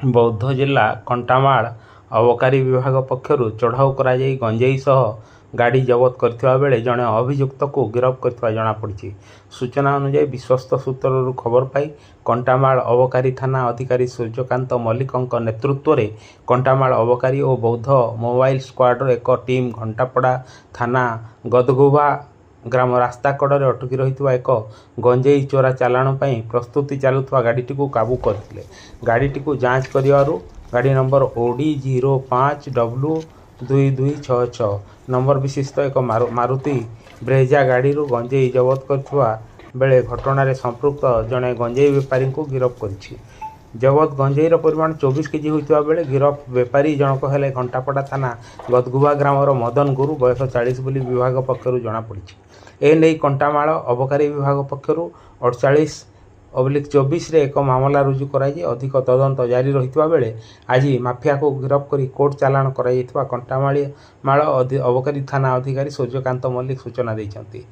बौद्ध जिला कंटामाल अबकारी विभाग पक्षरु चढ़ाऊ कराई गंजेई सह गाड़ी जबत करथिबा बेले जड़े अभियुक्त को गिरफ्त करथिबा जणा पड़िछि। सूचना अनुसार विश्वस्त सूत्ररु खबर पाई कंटामाल अबकारी थाना अधिकारी सूर्यकांत मल्लिकଙ୍କ नेतृत्व में कंटामाल अबकारी और बौद्ध मोबाइल स्क्वाड्र एक टीम घंटापड़ा थाना गदगुवा ग्राम रास्ता कड़े अटकी रही एक गंजेई चोरा चालाण पर प्रस्तुति चलुवा गाड़ीटी को काबू करते। गाड़ीटी को जांच करू गाड़ी नंबर OD 05W2266 नंबर विशिष्ट एक मारुति ब्रेजा गाड़ी गंजेई जबत करथिबा बेले घटना संपृक्त जड़े गंजेई बेपारी को गिरफ्त कर। जबत गंजेईर परिमाण 24 केजी होता बेले गिरफ बेपारी जनक हेले घंटापड़ा थाना गदगुवा ग्रामर मदन गुरु बयस 40 बोली विभाग पक्षर जमापड़ी। एने कंटामाल अबकारी विभाग पक्षर 48/24 एक मामला रुजु कराई अधिक तदंत जारी रही बेले आज माफिया को गिरफ्त कर कोर्ट चालाण कर कंटामाल अबकारी थाना अधिकारी सूर्यकांत मल्लिक सूचना देते।